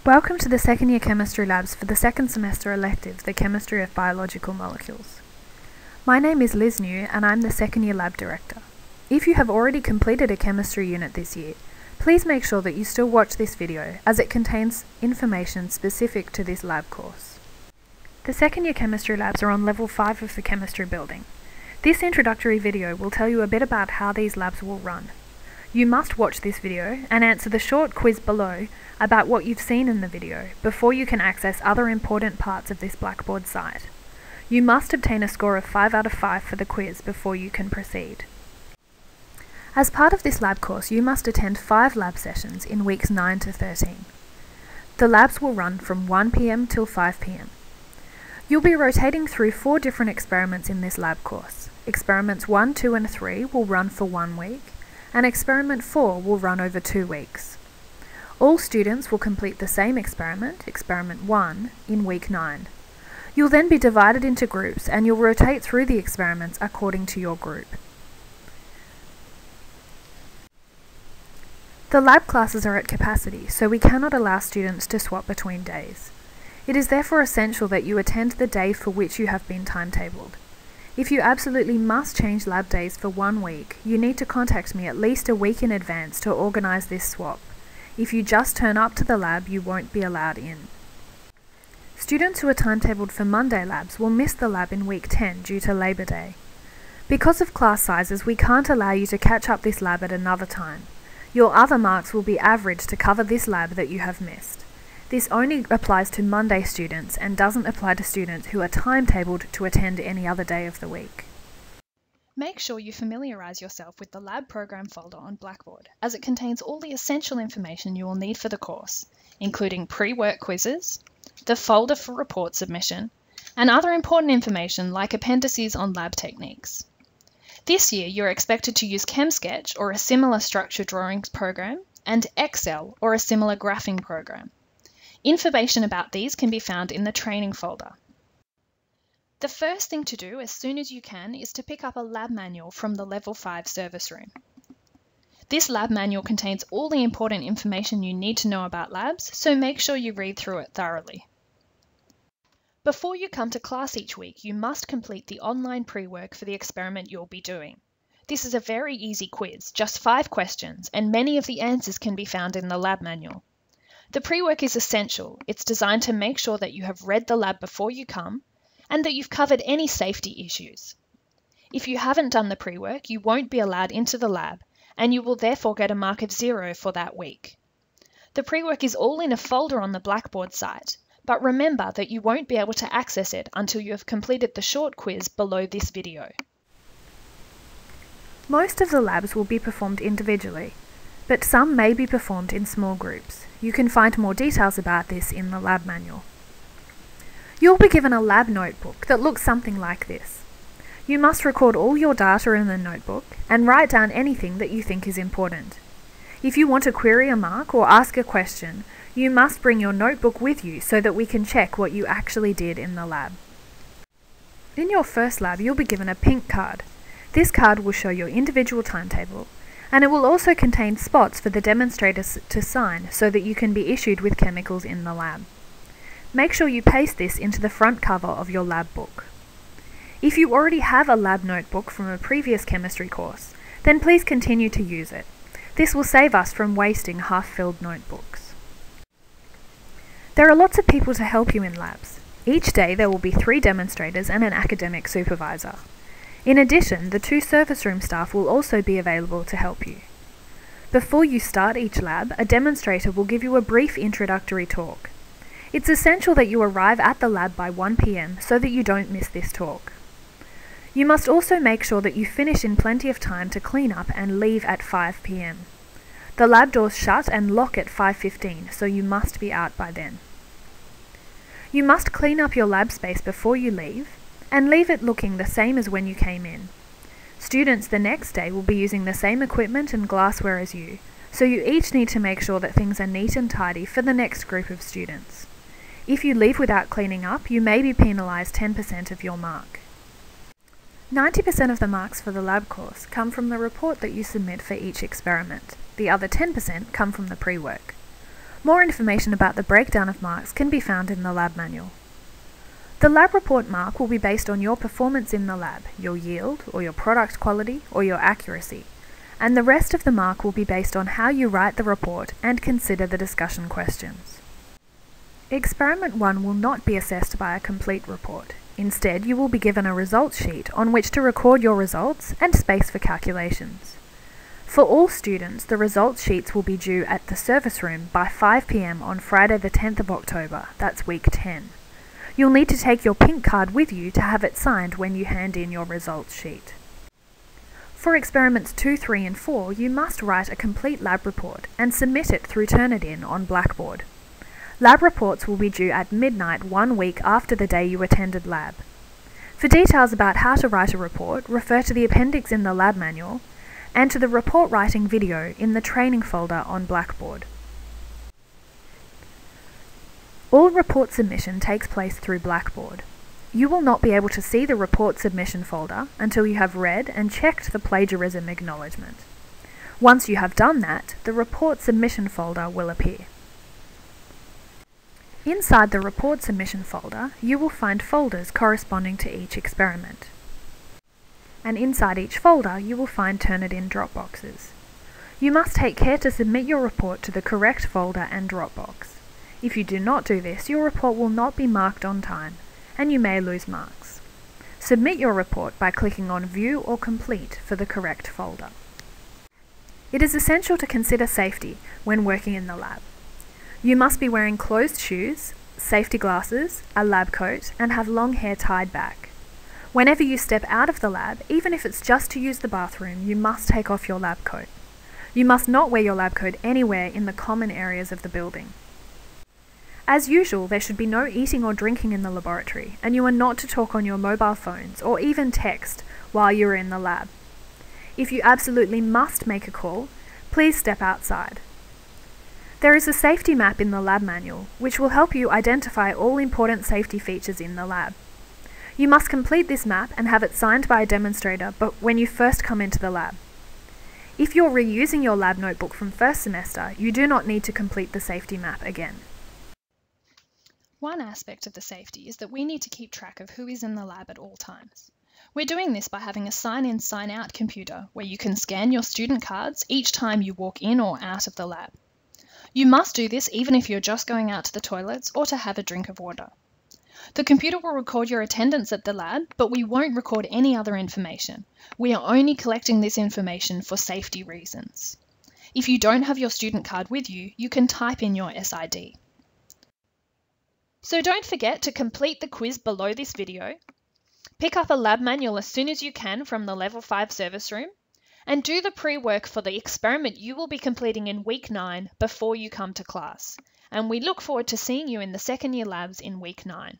Welcome to the second year chemistry labs for the second semester elective, the Chemistry of Biological Molecules. My name is Liz New and I'm the second year lab director. If you have already completed a chemistry unit this year, please make sure that you still watch this video as it contains information specific to this lab course. The second year chemistry labs are on level 5 of the chemistry building. This introductory video will tell you a bit about how these labs will run. You must watch this video and answer the short quiz below about what you've seen in the video before you can access other important parts of this Blackboard site. You must obtain a score of 5 out of 5 for the quiz before you can proceed. As part of this lab course, you must attend 5 lab sessions in weeks 9 to 13. The labs will run from 1 PM till 5 PM. You'll be rotating through 4 different experiments in this lab course. Experiments 1, 2 and 3 will run for 1 week, and experiment 4 will run over 2 weeks. All students will complete the same experiment, experiment 1, in week 9. You'll then be divided into groups and you'll rotate through the experiments according to your group. The lab classes are at capacity, so we cannot allow students to swap between days. It is therefore essential that you attend the day for which you have been timetabled. If you absolutely must change lab days for 1 week, you need to contact me at least a week in advance to organise this swap. If you just turn up to the lab, you won't be allowed in. Students who are timetabled for Monday labs will miss the lab in week 10 due to Labour Day. Because of class sizes, we can't allow you to catch up this lab at another time. Your other marks will be averaged to cover this lab that you have missed. This only applies to Monday students and doesn't apply to students who are timetabled to attend any other day of the week. Make sure you familiarise yourself with the lab program folder on Blackboard, as it contains all the essential information you will need for the course, including pre-work quizzes, the folder for report submission, and other important information like appendices on lab techniques. This year you're expected to use ChemSketch or a similar structure drawings program, and Excel or a similar graphing program. Information about these can be found in the training folder. The first thing to do as soon as you can is to pick up a lab manual from the Level 5 service room. This lab manual contains all the important information you need to know about labs, so make sure you read through it thoroughly. Before you come to class each week, you must complete the online pre-work for the experiment you'll be doing. This is a very easy quiz, just 5 questions, and many of the answers can be found in the lab manual. The pre-work is essential. It's designed to make sure that you have read the lab before you come, and that you've covered any safety issues. If you haven't done the pre-work, you won't be allowed into the lab, and you will therefore get a mark of 0 for that week. The pre-work is all in a folder on the Blackboard site, but remember that you won't be able to access it until you have completed the short quiz below this video. Most of the labs will be performed individually, but some may be performed in small groups. You can find more details about this in the lab manual. You'll be given a lab notebook that looks something like this. You must record all your data in the notebook and write down anything that you think is important. If you want to query a mark or ask a question, you must bring your notebook with you so that we can check what you actually did in the lab. In your first lab, you'll be given a pink card. This card will show your individual timetable, and it will also contain spots for the demonstrators to sign so that you can be issued with chemicals in the lab. Make sure you paste this into the front cover of your lab book. If you already have a lab notebook from a previous chemistry course, then please continue to use it. This will save us from wasting half-filled notebooks. There are lots of people to help you in labs. Each day there will be 3 demonstrators and an academic supervisor. In addition, the 2 service room staff will also be available to help you. Before you start each lab, a demonstrator will give you a brief introductory talk. It's essential that you arrive at the lab by 1 PM so that you don't miss this talk. You must also make sure that you finish in plenty of time to clean up and leave at 5 PM. The lab doors shut and lock at 5:15, so you must be out by then. You must clean up your lab space before you leave, and leave it looking the same as when you came in. Students the next day will be using the same equipment and glassware as you, so you each need to make sure that things are neat and tidy for the next group of students. If you leave without cleaning up, you may be penalised 10% of your mark. 90% of the marks for the lab course come from the report that you submit for each experiment. The other 10% come from the pre-work. More information about the breakdown of marks can be found in the lab manual. The lab report mark will be based on your performance in the lab, your yield, or your product quality, or your accuracy, and the rest of the mark will be based on how you write the report and consider the discussion questions. Experiment 1 will not be assessed by a complete report. Instead, you will be given a results sheet on which to record your results and space for calculations. For all students, the results sheets will be due at the service room by 5 p.m. on Friday the 10th of October, that's week 10. You'll need to take your pink card with you to have it signed when you hand in your results sheet. For experiments 2, 3 and 4, you must write a complete lab report and submit it through Turnitin on Blackboard. Lab reports will be due at midnight 1 week after the day you attended lab. For details about how to write a report, refer to the appendix in the lab manual and to the report writing video in the training folder on Blackboard. All report submission takes place through Blackboard. You will not be able to see the report submission folder until you have read and checked the plagiarism acknowledgement. Once you have done that, the report submission folder will appear. Inside the report submission folder, you will find folders corresponding to each experiment. And inside each folder, you will find Turnitin Dropboxes. You must take care to submit your report to the correct folder and Dropbox. If you do not do this, your report will not be marked on time, and you may lose marks. Submit your report by clicking on View or Complete for the correct folder. It is essential to consider safety when working in the lab. You must be wearing closed shoes, safety glasses, a lab coat, and have long hair tied back. Whenever you step out of the lab, even if it's just to use the bathroom, you must take off your lab coat. You must not wear your lab coat anywhere in the common areas of the building. As usual, there should be no eating or drinking in the laboratory, and you are not to talk on your mobile phones or even text while you are in the lab. If you absolutely must make a call, please step outside. There is a safety map in the lab manual, which will help you identify all important safety features in the lab. You must complete this map and have it signed by a demonstrator when you first come into the lab. If you're reusing your lab notebook from first semester, you do not need to complete the safety map again. One aspect of the safety is that we need to keep track of who is in the lab at all times. We're doing this by having a sign-in, sign-out computer where you can scan your student cards each time you walk in or out of the lab. You must do this even if you're just going out to the toilets or to have a drink of water. The computer will record your attendance at the lab, but we won't record any other information. We are only collecting this information for safety reasons. If you don't have your student card with you, you can type in your SID. So don't forget to complete the quiz below this video, pick up a lab manual as soon as you can from the Level 5 service room, and do the pre-work for the experiment you will be completing in week 9 before you come to class. And we look forward to seeing you in the second year labs in week 9.